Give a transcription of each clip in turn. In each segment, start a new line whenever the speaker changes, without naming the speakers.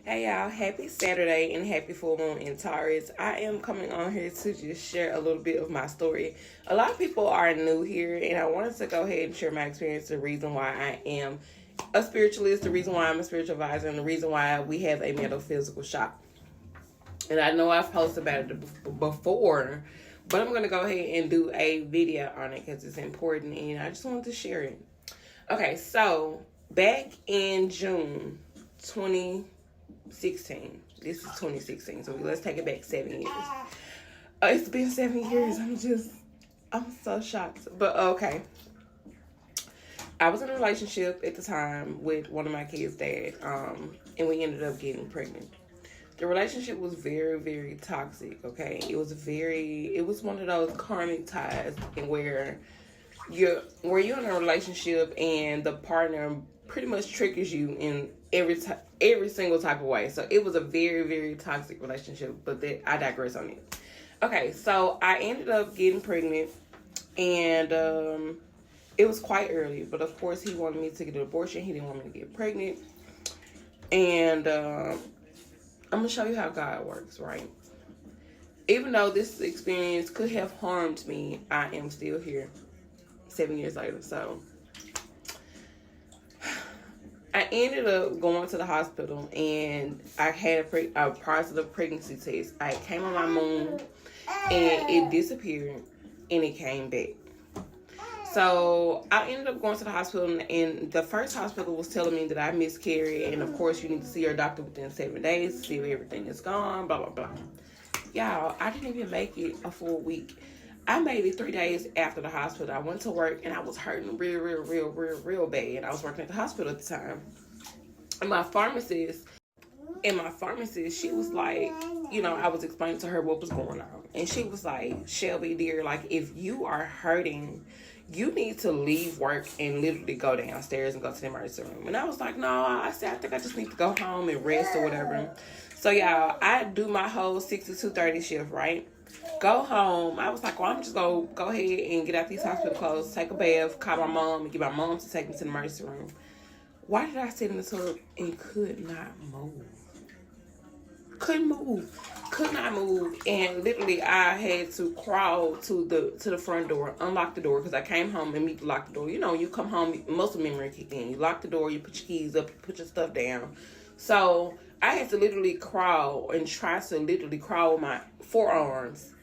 Hey y'all, happy Saturday and happy full moon in Taurus. I am coming on here to just share a little bit of my story. A lot of people are new here and I wanted to go ahead and share my experience, the reason why I am a spiritualist, the reason why I'm a spiritual advisor, and the reason why we have a metaphysical shop. And I know I've posted about it before, but I'm going to go ahead and do a video on it because it's important and I just wanted to share it. Okay, so back in June 2016. This is 2016, so let's take it back 7 years. It's been 7 years. I'm so shocked. But okay. I was in a relationship at the time with one of my kids' dad, and we ended up getting pregnant. The relationship was very, very toxic, okay? It was one of those karmic ties where you're in a relationship and the partner pretty much triggers you in every single type of way. So it was a very, very toxic relationship, but I digress on it. Okay, so I ended up getting pregnant, and it was quite early, but of course he wanted me to get an abortion. He didn't want me to get pregnant. And I'm going to show you how God works, right? Even though this experience could have harmed me, I am still here 7 years later. So I ended up going to the hospital and I had a positive pregnancy test. I came on my moon and it disappeared and it came back. So I ended up going to the hospital, and the first hospital was telling me that I miscarried, and of course you need to see your doctor within 7 days to see if everything is gone, blah, blah, blah. Y'all, I didn't even make it a full week. I made it 3 days after the hospital. I went to work and I was hurting real bad. I was working at the hospital at the time. And my pharmacist, she was like, I was explaining to her what was going on. And she was like, Shelby, dear, like, if you are hurting, you need to leave work and literally go downstairs and go to the emergency room. And I was like, no, I think I just need to go home and rest or whatever. So, y'all, I do my whole 6 to 2:30 shift, right? Go home. I was like, well, I'm just going to go ahead and get out these hospital clothes, take a bath, call my mom, and get my mom to take me to the emergency room. Why did I sit in the tub and could not move? Could not move, and literally I had to crawl to the front door, unlock the door, because I came home and to lock the door. You come home, muscle memory kick in. You lock the door, you put your keys up, you put your stuff down. So I had to literally crawl and try to literally crawl with my forearms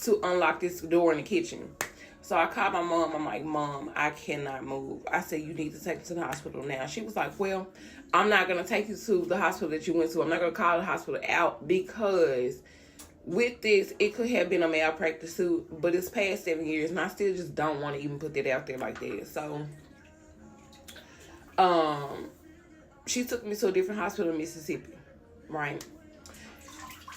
to unlock this door in the kitchen. So I called my mom. I'm like, Mom, I cannot move. I said, you need to take me to the hospital now. She was like, well, I'm not going to take you to the hospital that you went to. I'm not going to call the hospital out because with this, it could have been a malpractice suit, but it's past 7 years, and I still just don't want to even put that out there like that. So she took me to a different hospital in Mississippi, right?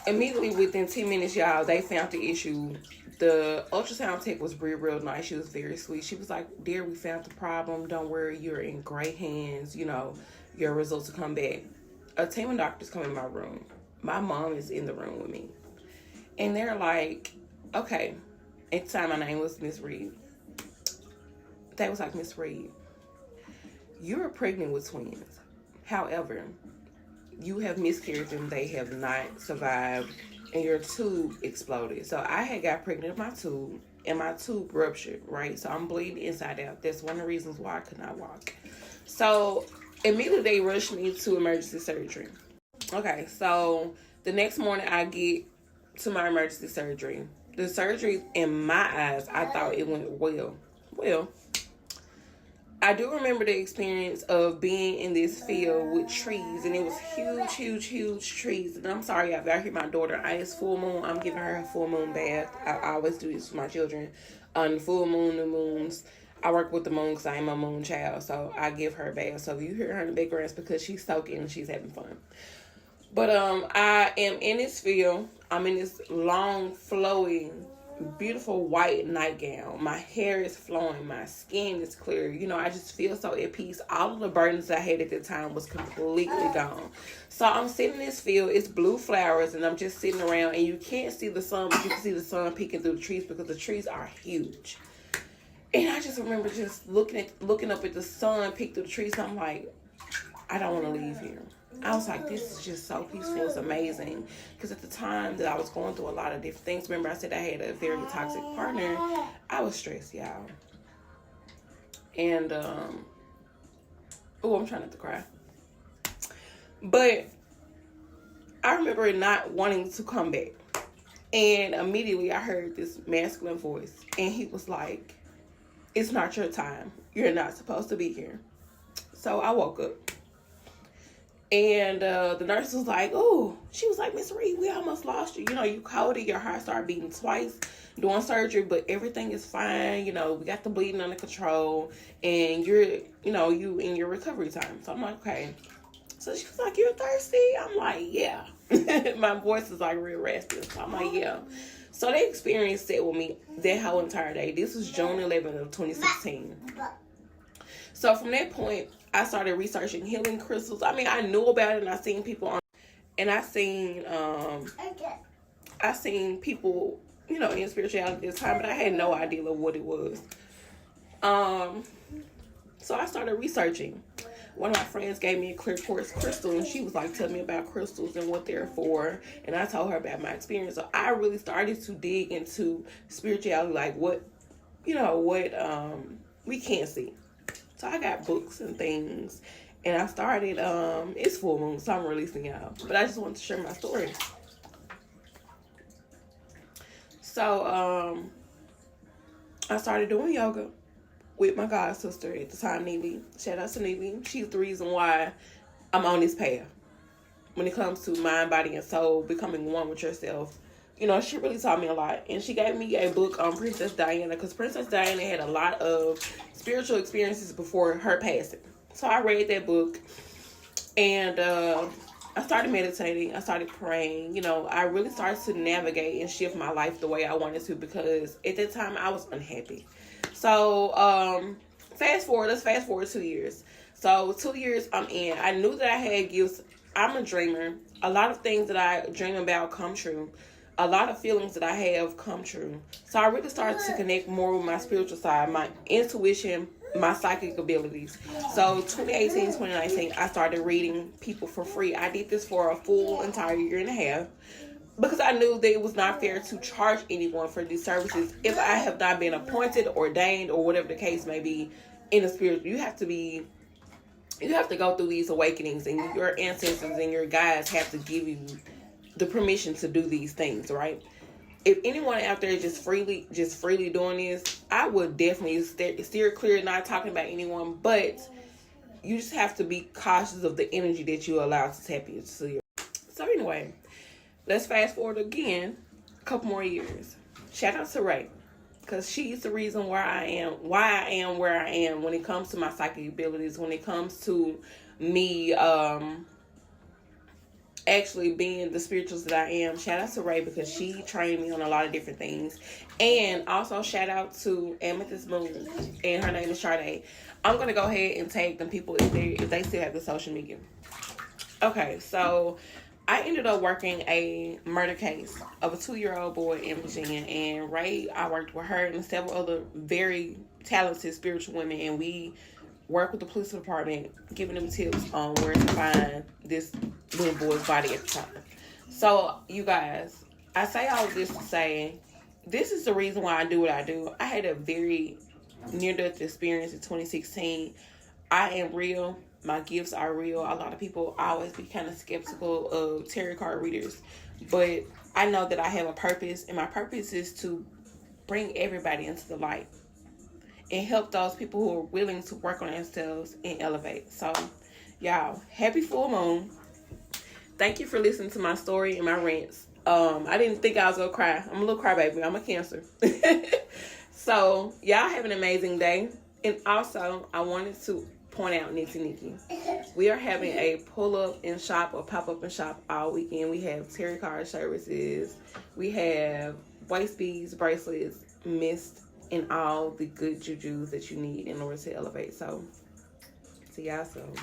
Immediately within 10 minutes, y'all, they found the issue. The ultrasound tech was real nice. She was very sweet. She was like, dear, we found the problem. Don't worry. You're in great hands. Your results will come back. A team of doctors come in my room. My mom is in the room with me. And they're like, okay. At the time, my name was Miss Reed. They was like, Miss Reed, you're pregnant with twins. However, you have miscarried and they have not survived, and your tube exploded. So I had got pregnant with my tube, and my tube ruptured, right? So I'm bleeding inside out. That's one of the reasons why I could not walk. So immediately they rushed me to emergency surgery. Okay, so the next morning I get to my emergency surgery. The surgery, in my eyes, I thought it went well. Well, I do remember the experience of being in this field with trees, and it was huge trees. And I'm sorry, y'all hear my daughter. It's full moon. I'm giving her a full moon bath. I always do this for my children. On the full moon, the moons, I work with the moon because I am a moon child, so I give her a bath. So if you hear her in the background, it's because she's soaking and she's having fun. But I am in this field. I'm in this long, flowing, beautiful white nightgown. My hair is flowing. My skin is clear. I just feel so at peace. All of the burdens I had at the time was completely gone. So I'm sitting in this field. It's blue flowers, and I'm just sitting around, and you can't see the sun, but you can see the sun peeking through the trees because the trees are huge. And I just remember just looking up at the sun peek through the trees. I'm like, I don't want to leave here. I was like, this is just so peaceful. It's amazing. Because at the time that I was going through a lot of different things, remember I said I had a very toxic partner. I was stressed, y'all. And, I'm trying not to cry. But I remember not wanting to come back. And immediately I heard this masculine voice. And he was like, it's not your time. You're not supposed to be here. So I woke up. And the nurse was like, oh, she was like, Miss Reed, we almost lost you. You know, you coded, your heart started beating twice doing surgery, but everything is fine. You know, we got the bleeding under control, and you're, you know, you in your recovery time. So I'm like, okay. So she was like, you're thirsty? I'm like, yeah. My voice is like real raspy. So I'm like, yeah. So they experienced it with me that whole entire day. This was June 11th of 2016. So from that point, I started researching healing crystals. I mean, I knew about it, and I seen people on, and I seen people, you know, in spirituality at this time, but I had no idea of what it was. So I started researching. One of my friends gave me a clear quartz crystal, and she was like telling me about crystals and what they're for, and I told her about my experience. So I really started to dig into spirituality, like what, you know, what we can't see. So I got books and things, and I started, it's full moon, so I'm releasing y'all. But I just wanted to share my story. So, I started doing yoga with my god sister at the time, Nikki. Shout out to Nikki. She's the reason why I'm on this path. When it comes to mind, body, and soul, becoming one with yourself. You know, she really taught me a lot. And she gave me a book on Princess Diana, because Princess Diana had a lot of spiritual experiences before her passing. So I read that book, and I started meditating. I started praying. You know, I really started to navigate and shift my life the way I wanted to, because at that time I was unhappy. So let's fast forward 2 years. So 2 years I'm in. I knew that I had gifts. I'm a dreamer. A lot of things that I dream about come true. A lot of feelings that I have come true. So I really started to connect more with my spiritual side, my intuition, my psychic abilities. So 2018, 2019, I started reading people for free. I did this for a full entire year and a half, because I knew that it was not fair to charge anyone for these services if I have not been appointed, ordained, or whatever the case may be in the spirit. You have to go through these awakenings, and your ancestors and your guides have to give you the permission to do these things, right? If anyone out there just freely doing this, I would definitely steer clear, not talking about anyone, but you just have to be cautious of the energy that you allow to tap into. So anyway, let's fast forward again a couple more years. Shout out to Ray, because she's the reason why I am where I am when it comes to my psychic abilities, when it comes to me actually being the spiritualist that I am. Shout out to Ray, because she trained me on a lot of different things. And also shout out to Amethyst Moon, and her name is Sade. I'm going to go ahead and tag them people if they still have the social media. Okay, so I ended up working a murder case of a 2-year-old boy in Virginia, and Ray, I worked with her and several other very talented spiritual women, and we worked with the police department, giving them tips on where to find this little boy's body at the time. So, you guys, I say all of this to say, this is the reason why I do what I do. I had a very near-death experience in 2016. I am real. My gifts are real. A lot of people always be kind of skeptical of tarot card readers, but I know that I have a purpose, and my purpose is to bring everybody into the light and help those people who are willing to work on themselves and elevate. So, y'all, happy full moon. Thank you for listening to my story and my rants. I didn't think I was gonna cry. I'm a little crybaby. I'm a Cancer. So, y'all have an amazing day. And also, I wanted to point out Nikki. We are having a pull-up and shop or pop-up and shop all weekend. We have tarot card services. We have waist beads, bracelets, mist, and all the good jujus that you need in order to elevate. So, see y'all soon.